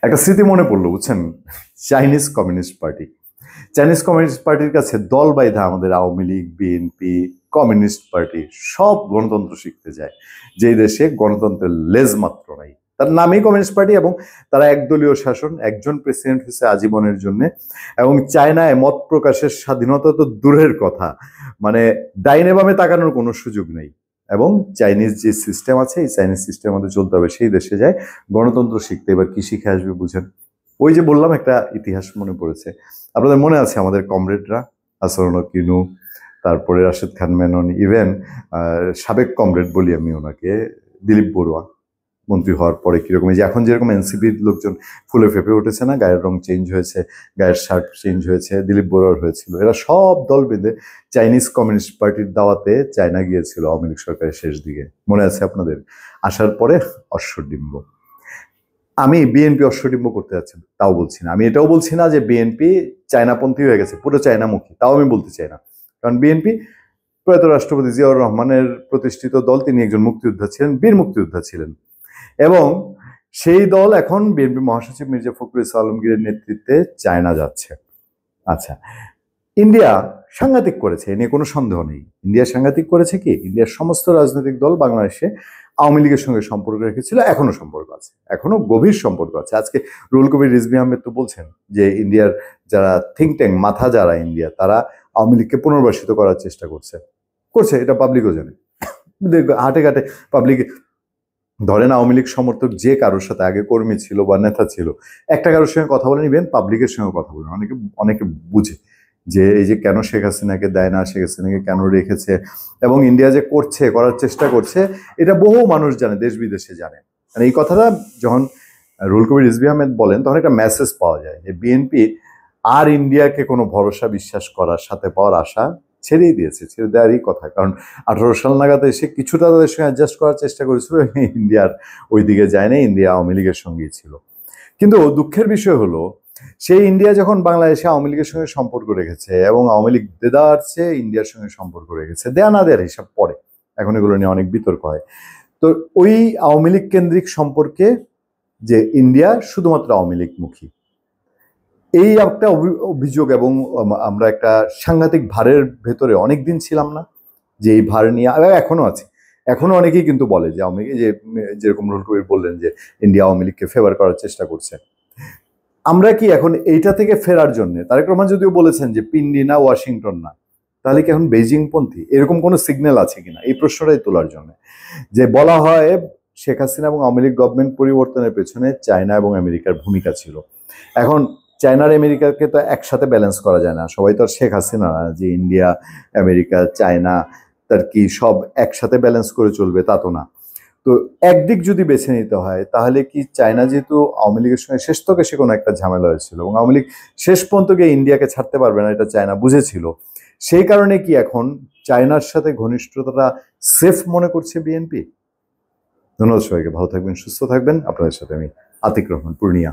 একটা স্মৃতি মনে পড়লো, বুঝছেন? Chinese communist party. Chinese communist পার্টির কাছে দল বাইধা আমাদের Awami League, BNP, communist party সব গণতন্ত্র শিখতে যায়, যেই দেশে গণতন্ত্রের লেজ মাত্র নাই। তার নামেই কমিউনিস্ট পার্টি, এবং তারা একদলীয় শাসন, একজন প্রেসিডেন্ট হচ্ছে আজীবনের জন্য। এবং চায়নায় মত প্রকাশের স্বাধীনতা তো দূরের কথা, মানে ডাইনে বামে তাকানোর কোনো সুযোগ নেই। এবং চাইনিজ যে সিস্টেম আছে, এই চাইনিজ সিস্টেম মধ্যে চলতে হবে, সেই দেশে যায় গণতন্ত্র শিখতে। এবার কি শিখে আসবে বুঝেন? ওই যে বললাম, একটা ইতিহাস মনে পড়েছে। আপনাদের মনে আছে আমাদের কমরেডরা, আসরন কিনু, তারপরে রাশেদ খান মেনন, ইভেন সাবেক কমরেড বলি আমি ওনাকে, দিলীপ বড়ুয়া, মন্ত্রী হওয়ার পরে কিরকম, এই যে এখন যেরকম এনসিপির লোকজন ফুলে ফেপে উঠেছে না, গায়ের রং চেঞ্জ হয়েছে, গায়ের শার্ট চেঞ্জ হয়েছে, দিলীপ বড়ুয়ার হয়েছিল। এরা সব দল বেঁধে চাইনিজ কমিউনিস্ট পার্টির দাওয়াতে চায়না গিয়েছিল আওয়ামী লীগ সরকারের শেষ দিকে, মনে আছে আপনাদের? আসার পরে অশ্বডিম্ব। আমি বিএনপি অশ্বডিম্ব করতে যাচ্ছি তাও বলছি না, আমি এটাও বলছি না যে বিএনপি চায়নাপন্থী হয়ে গেছে, পুরো চায়নামুখী, তাও আমি বলতে চাই না। কারণ বিএনপি প্রয়াত রাষ্ট্রপতি জিয়াউর রহমানের প্রতিষ্ঠিত দল, তিনি একজন মুক্তিযোদ্ধা ছিলেন, বীর মুক্তিযোদ্ধা ছিলেন। এবং সেই দল এখন বিএনপি মহাসচিব মির্জা ফখরুল ইসলাম আলমগীরের নেতৃত্বে চায়না যাচ্ছে। আচ্ছা, ইন্ডিয়া সাংঘাতিক করেছে, এ নিয়ে কোনো সন্দেহ নেই। ইন্ডিয়া সাংঘাতিক করেছে কি, ইন্ডিয়ার সমস্ত রাজনৈতিক দল বাংলাদেশে আওয়ামী লীগের সঙ্গে সম্পর্ক রেখেছিল, এখনো সম্পর্ক আছে, এখনো গভীর সম্পর্ক আছে। আজকে রুহুল কবির রিজভী আহমেদ তো বলছেন যে ইন্ডিয়ার যারা থিঙ্ক ট্যাঙ্ক, মাথা যারা ইন্ডিয়া, তারা আওয়ামী লীগকে পুনর্বাসিত করার চেষ্টা করছে, এটা পাবলিকও জানে। হাটে ঘাটে পাবলিক, ধরেন আওয়ামী লীগ সমর্থক যে কারোর সাথে আগে কর্মী ছিল বা নেতা ছিল, একটা কারোর সঙ্গে কথা বলে নিবেন, পাবলিকের সঙ্গে কথা বলেন, অনেকে অনেকে বুঝে যে এই যে কেন শেখ হাসিনাকে দেয় না, শেখ হাসিনাকে কেন রেখেছে, এবং ইন্ডিয়া যে করছে, করার চেষ্টা করছে, এটা বহু মানুষ জানে, দেশ বিদেশে জানে। মানে এই কথাটা যখন রুহুল কবির রিজভী আহমেদ বলেন, তখন একটা মেসেজ পাওয়া যায় যে বিএনপি আর ইন্ডিয়াকে কোনো ভরসা বিশ্বাস করার, সাথে পাওয়ার আশা ছেড়েই দিয়েছে, ছেড়ে দেওয়ারই কথা। কারণ 18 সাল নাগাদ এসে কিছুটা তাদের সঙ্গে অ্যাডজাস্ট করার চেষ্টা করেছিল, ইন্ডিয়ার ওই দিকে যায় না, ইন্ডিয়া আওয়ামী লীগের সঙ্গেই ছিল। কিন্তু দুঃখের বিষয় হলো, সেই ইন্ডিয়া যখন বাংলাদেশে আওয়ামী লীগের সঙ্গে সম্পর্ক রেখেছে, এবং আওয়ামী লীগ দেদার চেয়ে ইন্ডিয়ার সঙ্গে সম্পর্ক রেখেছে, দেয়া না দেওয়ার হিসাব পরে, এখন এগুলো নিয়ে অনেক বিতর্ক হয়। তো ওই আওয়ামী লীগ কেন্দ্রিক সম্পর্কে যে ইন্ডিয়া শুধুমাত্র আওয়ামী লীগ মুখী, এই একটা অভিযোগ, এবং আমরা একটা সাংঘাতিক ভারের ভেতরে অনেকদিন ছিলাম না, যে এই ভার নিয়ে এখনো আছে। এখনো অনেকেই কিন্তু বলে যে আওয়ামী লীগ, যে যেরকম রুহুল কবির বললেন যে ইন্ডিয়া আওয়ামী লীগকে ফেভার করার চেষ্টা করছে। আমরা কি এখন এইটা থেকে ফেরার জন্য, তারেক রহমান যদিও বলেছেন যে পিন্ডি না ওয়াশিংটন না, তাহলে কি এখন বেইজিং পন্থী, এরকম কোনো সিগন্যাল আছে কিনা, এই প্রশ্নটাই তোলার জন্য। যে বলা হয় শেখ হাসিনা এবং আওয়ামী লীগ গভর্নমেন্ট পরিবর্তনের পেছনে চায়না এবং আমেরিকার ভূমিকা ছিল। এখন চায়নার আমেরিকাকে তো একসাথে ব্যালেন্স করা যায় না, সবাই তো আর শেখ হাসিনা না যে ইন্ডিয়া আমেরিকা চায়না তার কি সব একসাথে ব্যালেন্স করে চলবে, তা তো না। তো একদিক যদি বেছে নিতে হয়, তাহলে কি চায়না যেহেতু আওয়ামী লীগের সঙ্গে শেষ থেকে সে কোনো একটা ঝামেলা হয়েছিল, এবং আওয়ামী লীগ শেষ পর্যন্ত গিয়ে ইন্ডিয়াকে ছাড়তে পারবে না, এটা চায়না বুঝেছিল। সেই কারণে কি এখন চায়নার সাথে ঘনিষ্ঠতাটা সেফ মনে করছে বিএনপি? ধন্যবাদ সবাইকে, ভালো থাকবেন, সুস্থ থাকবেন। আপনাদের সাথে আমি আতিক রহমান, পূর্ণিয়া।